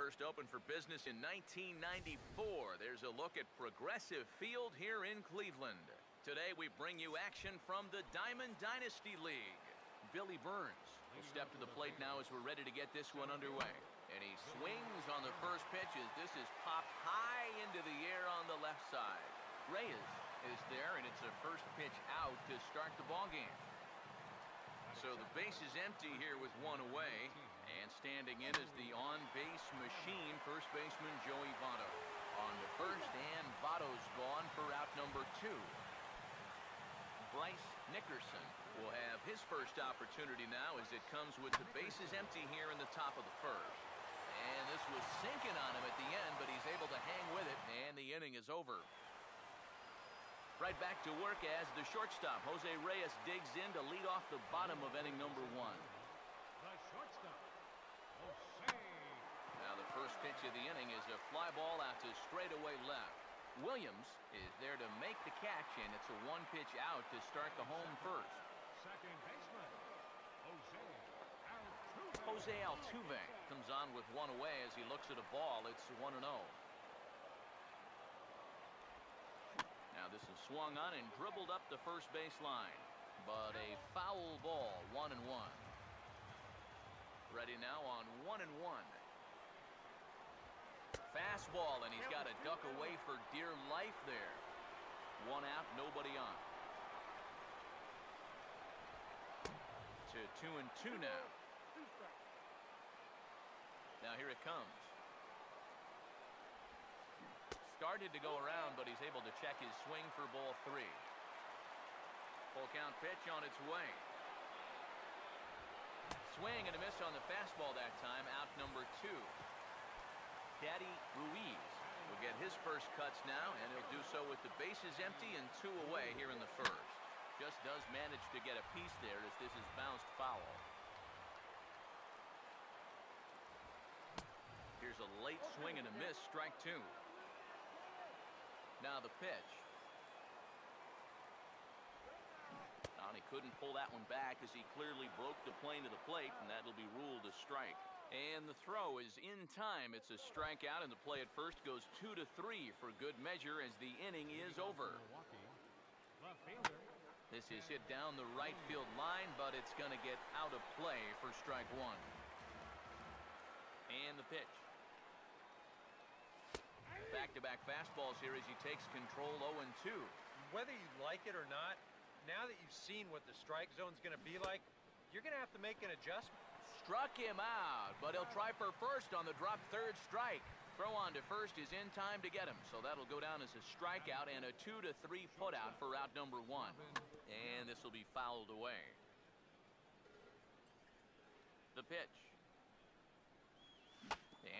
first opened for business in 1994. There's a look at Progressive Field here in Cleveland. Today we bring you action from the Diamond Dynasty League. Billy Burns will step to the plate now as we're ready to get this one underway. And he swings on the first pitch as this is popped high into the air on the left side. Reyes is there, and it's a first pitch out to start the ball game. So the base is empty here with one away, and standing in is the on-base machine, first baseman Joey Votto. On to first, and Votto's gone for out number 2. Bryce Nickerson will have his first opportunity now as it comes with the bases empty here in the top of the first. And this was sinking on him at the end, but he's able to hang with it, and the inning is over. Right back to work as the shortstop, Jose Reyes, digs in to lead off the bottom of inning number 1. The shortstop, Jose. Now the first pitch of the inning is a fly ball out to straightaway left. Williams is there to make the catch, and it's a one-pitch out to start the home first. Second baseman, Jose Altuve. Jose Altuve comes on with one away as he looks at a ball. It's 1-0. Now this is swung on and dribbled up the first base line, but a foul ball, 1-1. Ready now on 1-1. Fastball, and he's got to duck away for dear life there. One out, nobody on. To 2-2 now. Now here it comes. Started to go around, but he's able to check his swing for ball 3. Full count pitch on its way. Swing and a miss on the fastball that time, out number 2. Daddy Ruiz will get his first cuts now, and he'll do so with the bases empty and 2 away here in the first. Just does manage to get a piece there as this is bounced foul. Here's a late swing and a miss, strike 2. Now the pitch. And he couldn't pull that one back as he clearly broke the plane to the plate, and that'll be ruled a strike. And the throw is in time. It's a strikeout, and the play at first goes 2-3 for good measure as the inning is over. This is hit down the right field line, but it's going to get out of play for strike 1. And the pitch. Back-to-back fastballs here as he takes control 0-2. Whether you like it or not, now that you've seen what the strike zone's going to be like, you're going to have to make an adjustment. Struck him out, but he'll try for first on the drop third strike. Throw on to first is in time to get him, so that'll go down as a strikeout and a 2-3 putout for out number 1. And this will be fouled away. The pitch.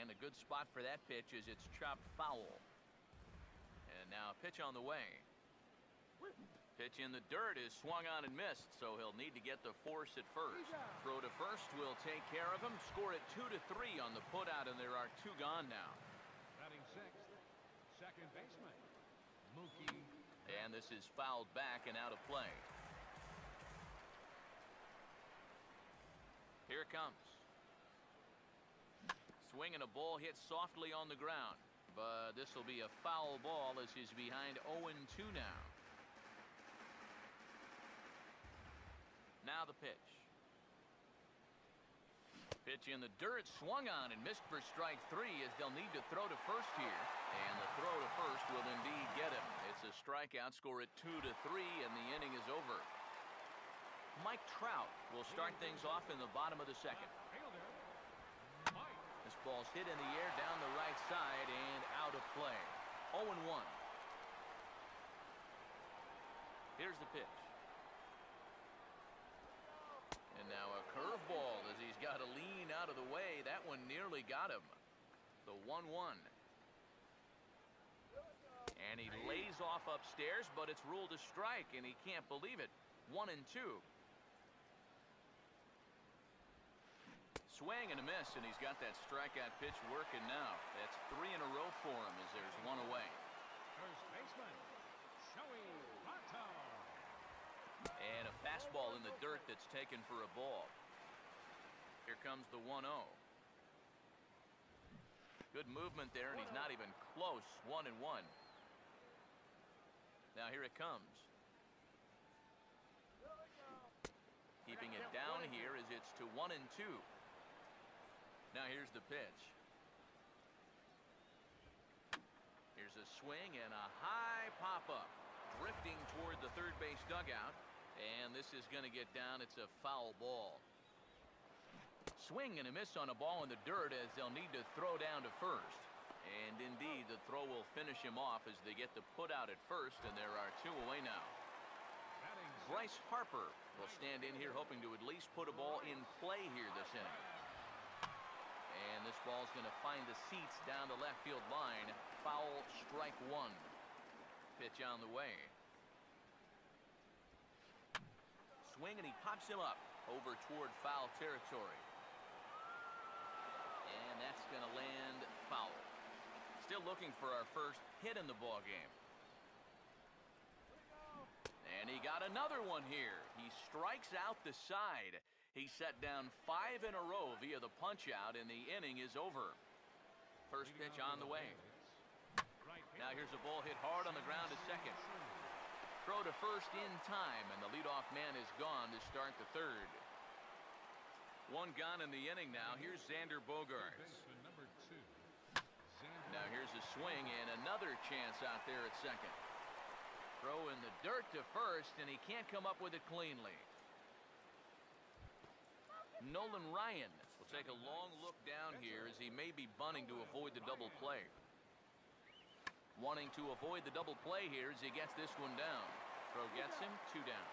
And a good spot for that pitch is it's chopped foul. And now a pitch on the way. Pitch in the dirt is swung on and missed, so he'll need to get the force at first. Throw to first will take care of him. Score it 2-3 on the putout, and there are 2 gone now. Batting sixth, second baseman, Mookie. And this is fouled back and out of play. Here it comes. Swing and a ball hit softly on the ground, but this will be a foul ball as he's behind 0-2 now. Now the pitch. Pitch in the dirt, swung on and missed for strike 3 as they'll need to throw to first here. And the throw to first will indeed get him. It's a strikeout, score at 2-3, and the inning is over. Mike Trout will start things off in the bottom of the second. This ball's hit in the air down the right side and out of play. 0-1. Here's the pitch. And now a curveball as he's got to lean out of the way. That one nearly got him. The 1-1. And he lays off upstairs, but it's ruled a strike, and he can't believe it. 1-2. Swing and a miss, and he's got that strikeout pitch working now. That's 3 in a row for him as there's 1 away. First baseman, Joey Votto. And a fastball in the dirt that's taken for a ball. Here comes the 1-0. Good movement there, and he's not even close. 1-1. Now here it comes. Keeping it down here as it's to 1-2. Now here's the pitch. Here's a swing and a high pop-up. Drifting toward the third base dugout. And this is going to get down. It's a foul ball. Swing and a miss on a ball in the dirt as they'll need to throw down to first. And indeed, the throw will finish him off as they get the put out at first, and there are 2 away now. Bryce Harper will stand in here hoping to at least put a ball in play here this inning. And this ball's going to find the seats down the left field line. Foul, strike 1. Pitch on the way. Swing, and he pops him up over toward foul territory. And that's going to land foul. Still looking for our first hit in the ball game. And he got another one here. He strikes out the side. He set down 5 in a row via the punch out, and the inning is over. First pitch on the way. Now here's a ball hit hard on the ground to second. Throw to first in time, and the leadoff man is gone to start the third. 1 gone in the inning now. Here's Xander Bogaerts. Now here's a swing and another chance out there at second. Throw in the dirt to first, and he can't come up with it cleanly. Nolan Ryan will take a long look down here as he may be bunting to avoid the double play. Wanting to avoid the double play here as he gets this one down. Throw gets him, 2 down.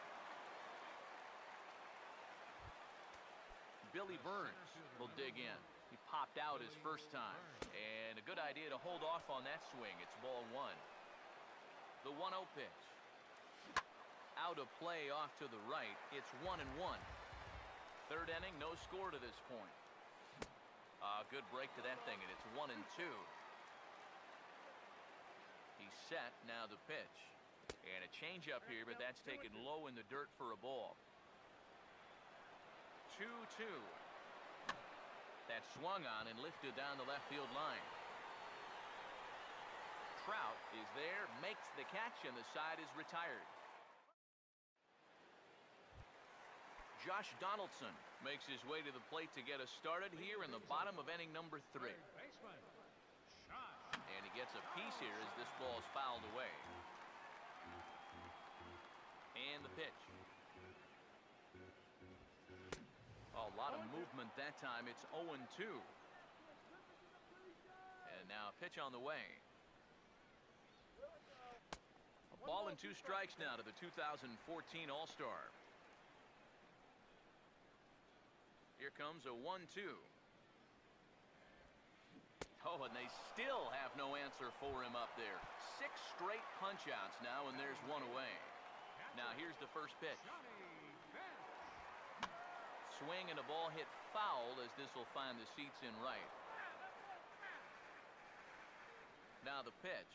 Billy Burns will dig in. He popped out his first time. And a good idea to hold off on that swing. It's ball 1. The 1-0 pitch. Out of play off to the right. It's 1-1. Third inning, no score to this point. Good break to that thing, and it's 1-2. He's set, now the pitch. And a changeup here, but that's taken low in the dirt for a ball. 2-2. That swung on and lifted down the left field line. Trout is there, makes the catch, and the side is retired. Josh Donaldson makes his way to the plate to get us started here in the bottom of inning number 3. And he gets a piece here as this ball is fouled away. And the pitch. A lot of movement that time. It's 0-2. And now a pitch on the way. A ball and 2 strikes now to the 2014 All-Star. Here comes a 1-2. Oh, and they still have no answer for him up there. 6 straight punch-outs now, and there's 1 away. Now here's the first pitch. Swing and a ball hit foul as this will find the seats in right. Now the pitch.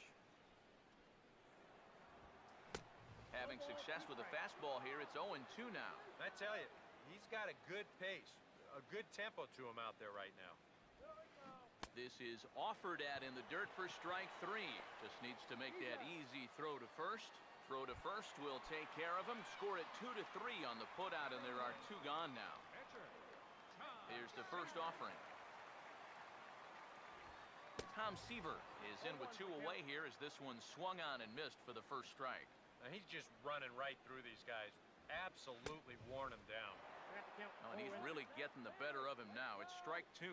Having success with a fastball here, it's 0-2 now. I tell you, he's got a good pace, a good tempo to him out there right now. This is offered at in the dirt for strike 3. Just needs to make that easy throw to first. Throw to first will take care of him. Score it 2-3 on the putout, and there are 2 gone now. Here's the first offering. Tom Seaver is in with 2 away here as this one swung on and missed for the first strike. Now he's just running right through these guys. Absolutely worn them down. Oh, and he's really getting the better of him now. It's strike 2.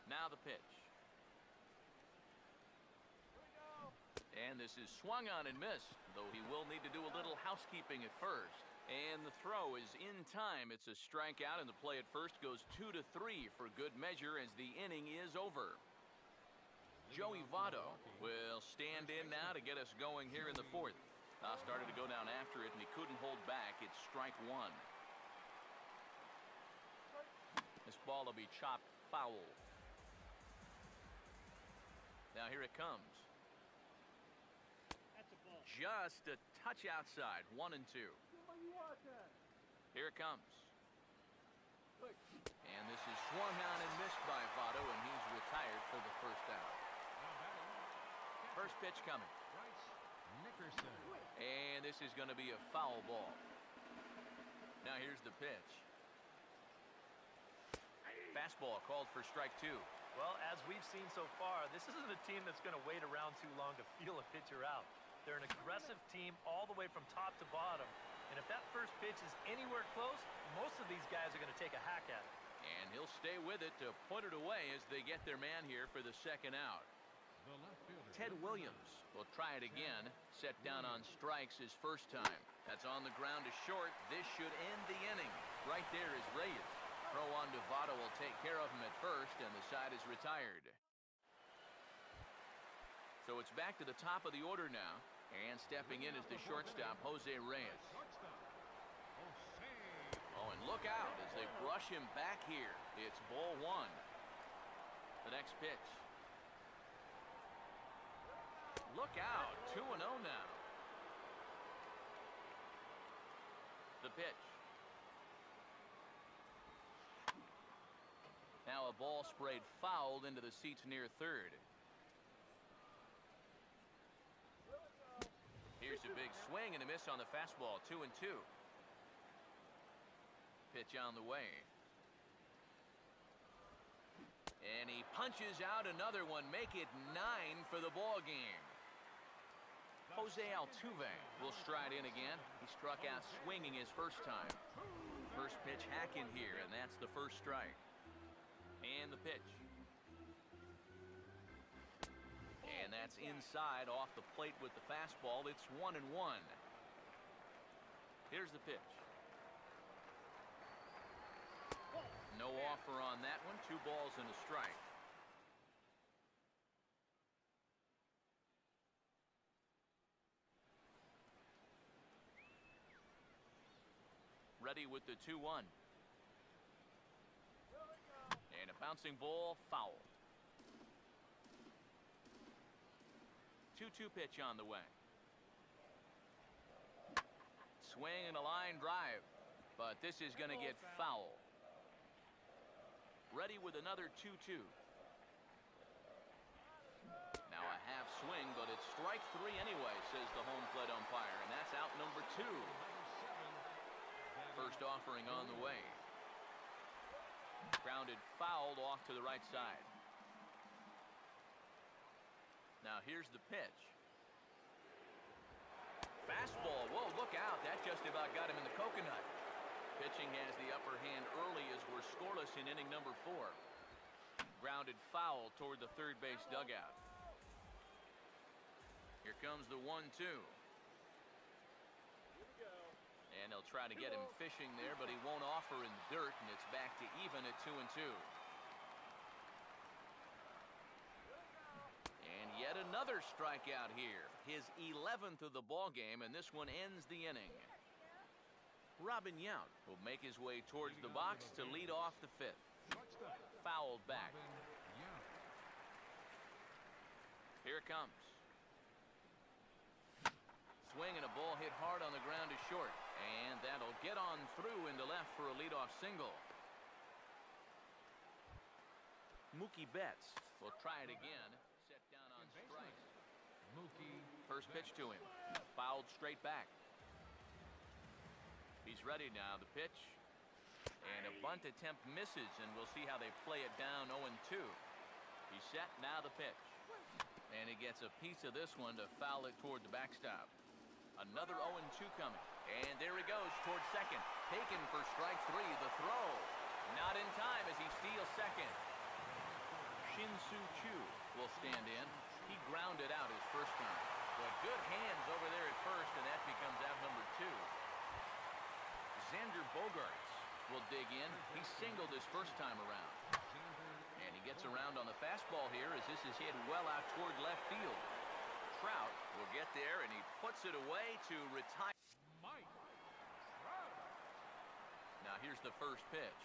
Now the pitch. And this is swung on and missed, though he will need to do a little housekeeping at first. And the throw is in time. It's a strikeout, and the play at first goes 2-3 for good measure as the inning is over. Joey Votto will stand in now to get us going here in the 4th. Started to go down after it, and he couldn't hold back. It's strike 1. This ball will be chopped foul. Now here it comes. Just a touch outside. 1-2. Here it comes. And this is Swung on and missed by Votto, and he's retired for the first out. Now batting, First pitch coming. Bryce Nickerson. And this is going to be a foul ball. Now here's the pitch. Fastball called for strike 2. Well, as we've seen so far, this isn't a team that's going to wait around too long to feel a pitcher out. They're an aggressive team all the way from top to bottom. And if that first pitch is anywhere close, most of these guys are going to take a hack at it. And he'll stay with it to put it away as they get their man here for the second out. The left fielder. Ted Williams will try it again. Set down on strikes his first time. That's on the ground to short. This should end the inning. Right there is Reyes. Throw on to Votto will take care of him at first, and the side is retired. So it's back to the top of the order now. And stepping in is the shortstop, Jose Reyes. Shortstop. Jose. Oh, and look out as they brush him back here. It's ball 1. The next pitch. Look out, 2-0 now. The pitch. Now a ball sprayed fouled into the seats near third. Here's a big swing and a miss on the fastball, 2-2. Pitch on the way. And he punches out another one, make it 9 for the ball game. Jose Altuve will stride in again. He struck out swinging his first time. First pitch hack in here, and that's the first strike. And the pitch. And that's inside off the plate with the fastball. It's 1-1. Here's the pitch. No offer on that one. 2 balls and a strike. Ready with the 2-1. And a bouncing ball, foul. 2-2 pitch on the way. Swing and a line drive, but this is going to get foul. Ready with another 2-2. Now a half swing, but it's strike 3 anyway, says the home plate umpire, and that's out number 2. First offering on the way. Grounded fouled off to the right side. Now here's the pitch. Fastball. Whoa, look out. That just about got him in the coconut. Pitching has the upper hand early as we're scoreless in inning number 4. Grounded foul toward the third base dugout. Here comes the 1-2. And they'll try to get him fishing there, but he won't offer in the dirt, and it's back to even at 2-2. And yet another strikeout here. His 11th of the ball game, and this one ends the inning. Robin Yount will make his way towards the box to lead off the 5th. Fouled back. Here it comes. Swing and a ball hit hard on the ground to short. And that'll get on through into left for a leadoff single. Mookie Betts will try it again. Set down on strikes. First pitch to him. Fouled straight back. He's ready now. The pitch. And a bunt attempt misses, and we'll see how they play it down 0-2. He's set. Now the pitch. And he gets a piece of this one to foul it toward the backstop. Another 0-2 coming. And there he goes towards second. Taken for strike 3. The throw. Not in time as he steals second. Shin-Soo Choo will stand in. He grounded out his first time. But good hands over there at first, and that becomes out number 2. Xander Bogaerts will dig in. He singled his first time around. And he gets around on the fastball here as this is hit well out toward left field. Trout will get there, and he puts it away to retire. Now here's the first pitch.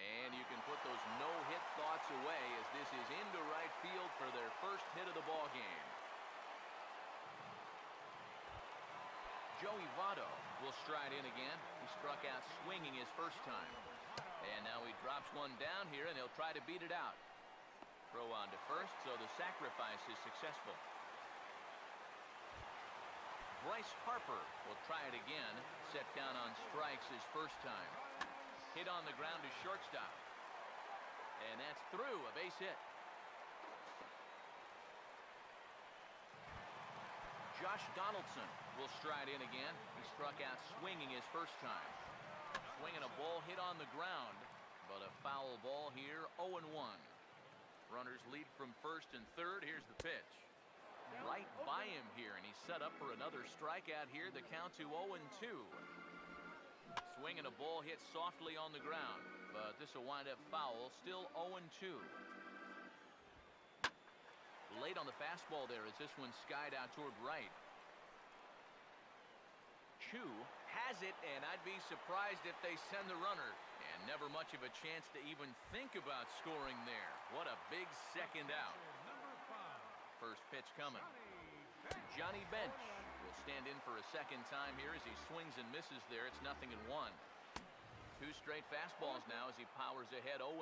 And you can put those no-hit thoughts away as this is into right field for their first hit of the ball game. Joey Votto will stride in again. He struck out swinging his first time. And now he drops one down here, and he'll try to beat it out. Throw on to first, so the sacrifice is successful. Bryce Harper will try it again. Set down on strikes his first time. Hit on the ground to shortstop. And that's through, a base hit. Josh Donaldson will stride in again. He struck out swinging his first time. Swinging a ball hit on the ground, but a foul ball here, 0-1. Runners lead from first and third. Here's the pitch. Right by him here, and he's set up for another strikeout here. The count to 0-2. Swinging a ball hit softly on the ground, but this will wind up foul. Still 0-2. Late on the fastball there as this one skied out toward right. Chu has it, and I'd be surprised if they send the runner. And never much of a chance to even think about scoring there. What a big second out. First pitch coming. Johnny Bench will stand in for a second time here as he swings and misses there. It's 0-1. Two straight fastballs now as he powers ahead 0-2.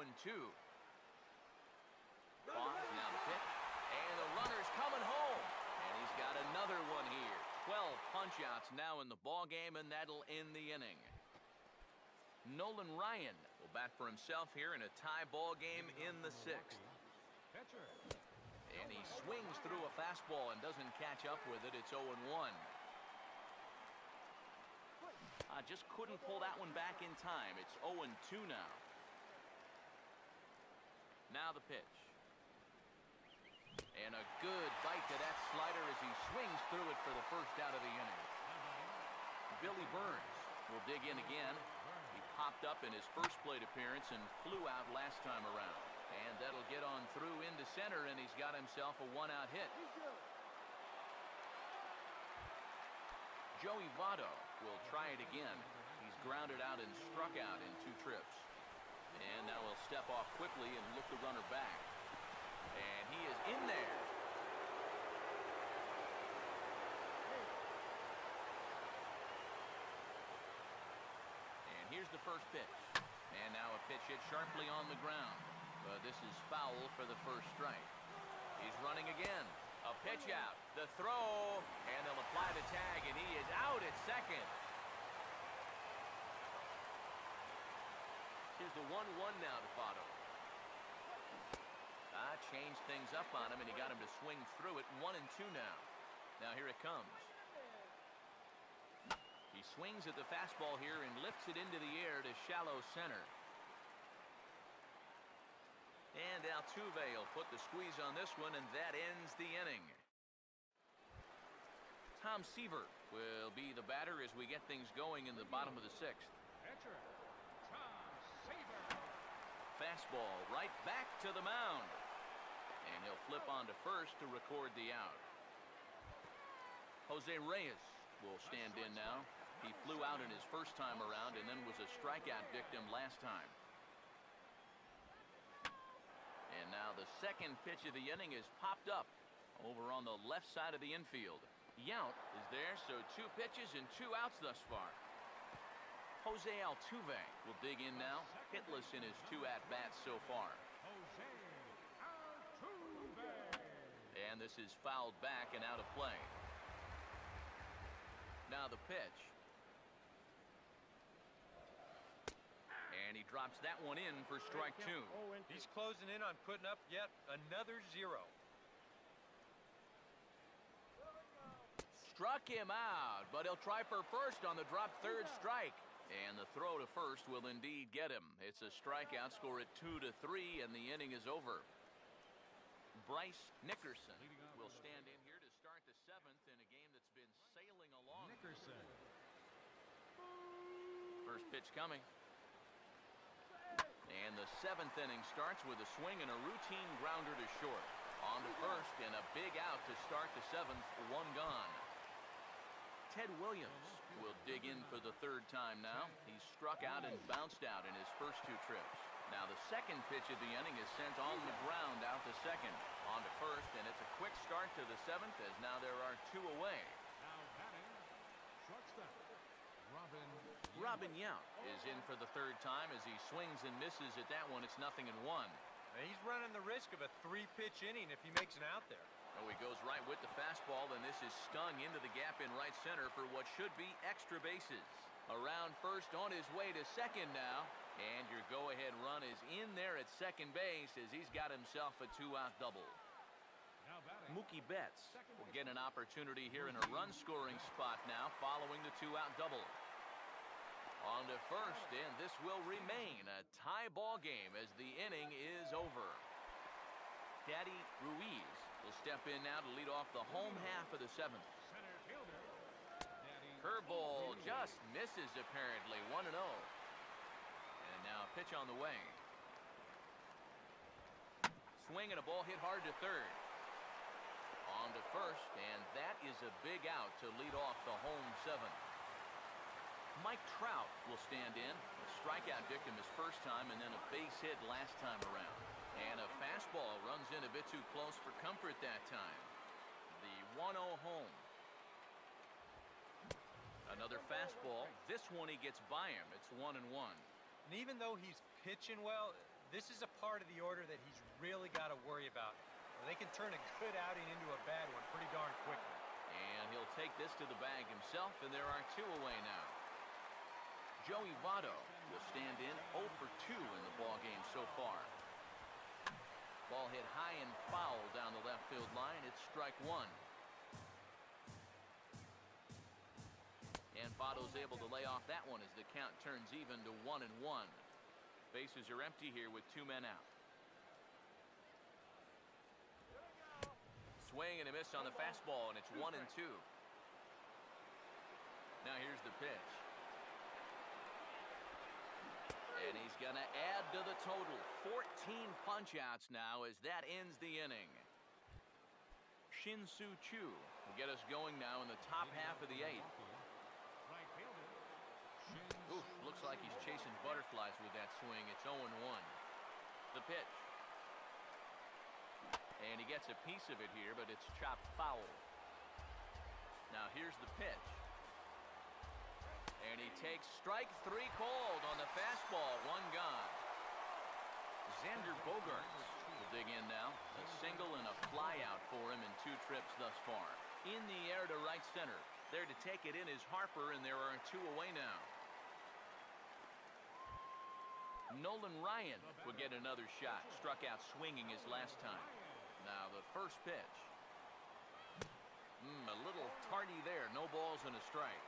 Pause, now the pitch. And the runner's coming home. And he's got another one here. 12 punch-outs now in the ball game, and that'll end the inning. Nolan Ryan will bat for himself here in a tie ball game in the 6th. And he swings through a fastball and doesn't catch up with it. It's 0-1. Just couldn't pull that one back in time. It's 0-2 now. Now the pitch. And a good bite to that slider as he swings through it for the first out of the inning. Billy Burns will dig in again. He popped up in his first plate appearance and flew out last time around. And that'll get on through into center, and he's got himself a one-out hit. Joey Votto will try it again. He's grounded out and struck out in 2 trips. And now he'll step off quickly and look the runner back. And he is in there. And here's the first pitch. And now a pitch hit sharply on the ground. But this is foul for the first strike. He's running again. A pitch out. The throw. And they'll apply the tag, and he is out at second. Here's the 1-1 now to Votto. Changed things up on him, and he got him to swing through it. 1-2 now. Now here it comes. He swings at the fastball here and lifts it into the air to shallow center. And Altuve will put the squeeze on this one, and that ends the inning. Tom Seaver will be the batter as we get things going in the bottom of the 6th. Pitcher, Tom Seaver. Fastball right back to the mound. And he'll flip on to first to record the out. Jose Reyes will stand in now. He flew out in his first time around and then was a strikeout victim last time. And now the second pitch of the inning is popped up over on the left side of the infield. Yount is there, so 2 pitches and 2 outs thus far. Jose Altuve will dig in now, hitless in his 2 at-bats so far. And this is fouled back and out of play. Now the pitch. And he drops that one in for strike 2. He's closing in on putting up yet another 0. Struck him out, but he'll try for first on the drop third strike. And the throw to first will indeed get him. It's a strikeout, score at 2-3, and the inning is over. Bryce Nickerson will stand in here to start the 7th in a game that's been sailing along. Nickerson. First pitch coming. And the 7th inning starts with a swing and a routine grounder to short. On to first and a big out to start the 7th, 1 gone. Ted Williams will dig in for the 3rd time now. He's struck out and bounced out in his first 2 trips. Now the second pitch of the inning is sent on the ground out to second. On to first, and it's a quick start to the 7th as now there are 2 away. Now batting, shortstop, Robin Robin Yount is in for the third time as he swings and misses at that one. It's 0-1. He's running the risk of a 3-pitch inning if he makes an out there. Oh, he goes right with the fastball, and this is stung into the gap in right center for what should be extra bases. Around first, on his way to second now, and your go-ahead run is in there at second base as he's got himself a 2-out double. Now batting. Mookie Betts will get an opportunity here in a run-scoring spot now following the 2-out double. On to first, and this will remain a tie ball game as the inning is over. Daddy Ruiz will step in now to lead off the home half of the seventh. Center fielder. Daddy Curveball just misses apparently, 1-0. And now a pitch on the way. Swing and a ball hit hard to third. On to first, and that is a big out to lead off the home seventh. Mike Trout will stand in. A strikeout victim his first time and then a base hit last time around. And a fastball runs in a bit too close for comfort that time. The 1-0 home. Another fastball. This one he gets by him. It's 1-1. And even though he's pitching well, this is a part of the order that he's really got to worry about. They can turn a good outing into a bad one pretty darn quickly. And he'll take this to the bag himself, and there are 2 away now. Joey Votto will stand in 0 for 2 in the ballgame so far. Ball hit high and foul down the left field line. It's strike 1. And Votto's able to lay off that one as the count turns even to 1-1. Bases are empty here with 2 men out. Swing and a miss on the fastball, and it's 1-2. Now here's the pitch. And he's going to add to the total. 14 punch-outs now as that ends the inning. Shin-Soo Choo will get us going now in the top half of the 8th. right fielder. Oof, looks like he's chasing butterflies with that swing. It's 0-1. The pitch. And he gets a piece of it here, but it's chopped foul. Now here's the pitch. And he takes strike 3 called on the fastball. 1 gone. Xander Bogaerts will dig in now. A single and a fly out for him in 2 trips thus far. In the air to right center. There to take it in is Harper, and there are 2 away now. Nolan Ryan will get another shot. Struck out swinging his last time. Now the first pitch. A little tardy there. No balls and a strike.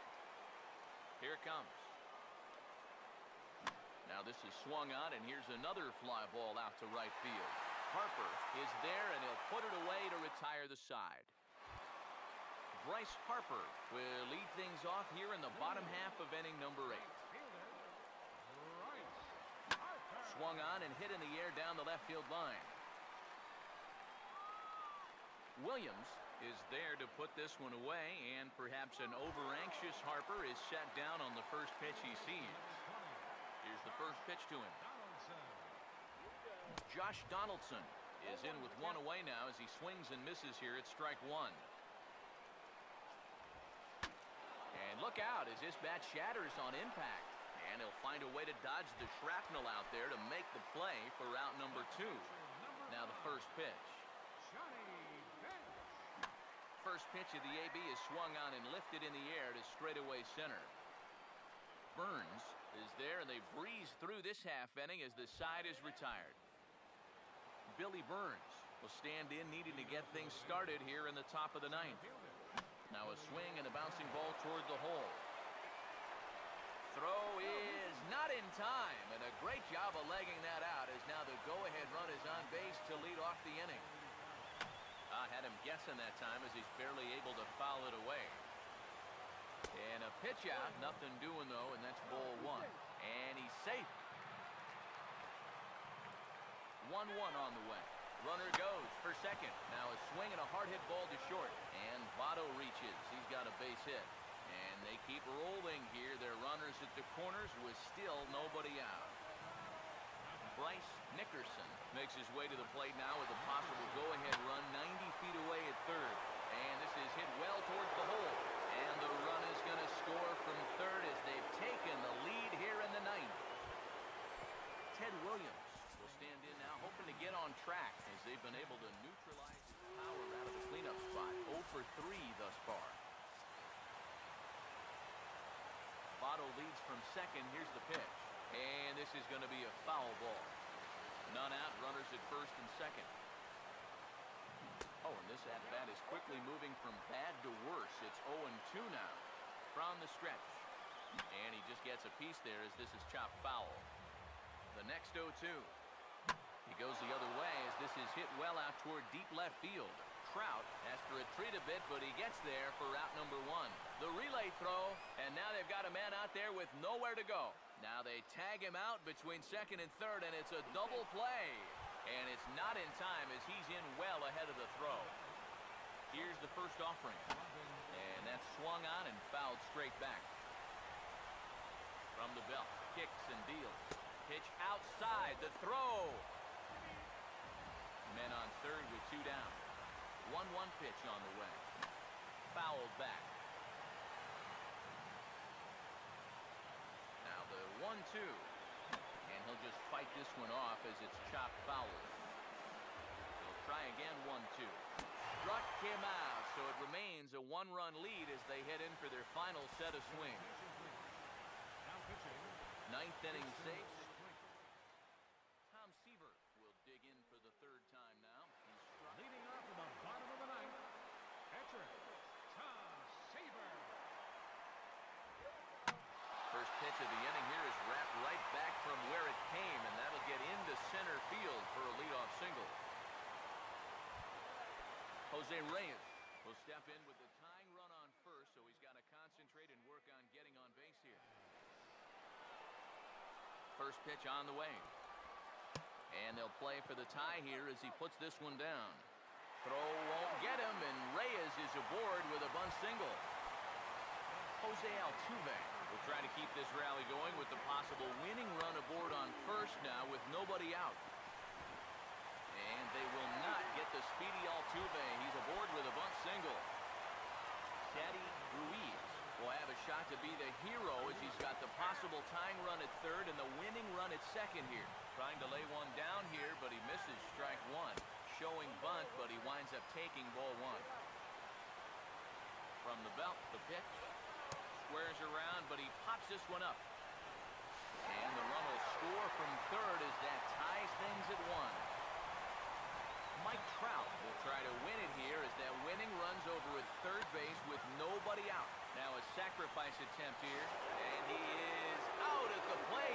Here it comes. Now this is swung on, and here's another fly ball out to right field. Harper is there, and he'll put it away to retire the side. Bryce Harper will lead things off here in the bottom half of inning number 8. Swung on and hit in the air down the left field line. Williams is there to put this one away, and perhaps an over-anxious Harper is set down on the first pitch he sees. Here's the first pitch to him. Josh Donaldson is in with 1 away now as he swings and misses here at strike 1. And look out as this bat shatters on impact. And he'll find a way to dodge the shrapnel out there to make the play for out number 2. Now the first pitch. First pitch of the AB is swung on and lifted in the air to straightaway center. Burns is there, and they breeze through this half inning as the side is retired. Billy Burns will stand in, needing to get things started here in the top of the 9th. Now a swing and a bouncing ball toward the hole. Throw is not in time, and a great job of legging that out as now the go-ahead run is on base to lead off the inning. I had him guessing that time as he's barely able to foul it away. And a pitch out, nothing doing though, and that's ball 1. And he's safe. 1-1 on the way. Runner goes for second. Now a swing and a hard hit ball to short. And Votto reaches. He's got a base hit. And they keep rolling here. Their runners at the corners with still nobody out. Bryce Nickerson makes his way to the plate now with a possible go-ahead run 90 feet away at third. And this is hit well towards the hole. And the run is going to score from third as they've taken the lead here in the ninth. Ted Williams will stand in now, hoping to get on track as they've been able to neutralize his power out of the cleanup spot. 0 for 3 thus far. Votto leads from second. Here's the pitch. And this is going to be a foul ball. None out, runners at first and second. Oh, and this at-bat is quickly moving from bad to worse. It's 0-2 now from the stretch. And he just gets a piece there as this is chopped foul. The next 0-2. He goes the other way as this is hit well out toward deep left field. Trout has to retreat a bit, but he gets there for route number 1. The relay throw, and now they've got a man out there with nowhere to go. Now they tag him out between second and third, and it's a double play. And it's not in time as he's in well ahead of the throw. Here's the first offering. And that's swung on and fouled straight back. From the belt, kicks and deals. Pitch outside, the throw. Men on third with 2 down. 1-1 pitch on the way. Fouled back. Now the 1-2. And he'll just fight this one off as it's chopped foul. He'll try again 1-2. Struck him out, so it remains a 1-run lead as they head in for their final set of swings. Now pitching. Ninth inning saves. Tom Seaver will dig in for the third time now. He's struck. Leading off in the bottom of the ninth. Catcher, Tom Seaver. First pitch of the inning here is wrapped right back from where it came, and that'll get into center field for a leadoff single. Jose Reyes will step in with the tying run on first, so he's got to concentrate and work on getting on base here. First pitch on the way. And they'll play for the tie here as he puts this one down. Throw won't get him, and Reyes is aboard with a bunt single. Jose Altuve will try to keep this rally going with the possible winning run aboard on first now with nobody out. And they will not get the speedy Altuve. He's aboard with a bunt single. Teddy Ruiz will have a shot to be the hero as he's got the possible tying run at third and the winning run at second here. Trying to lay one down here, but he misses strike 1. Showing bunt, but he winds up taking ball 1. From the belt, the pitch. Squares around, but he pops this one up. And the run will score from third as that ties things at 1. Mike Trout will try to win it here as that winning runs over at third base with nobody out. Now a sacrifice attempt here, and he is out at the plate.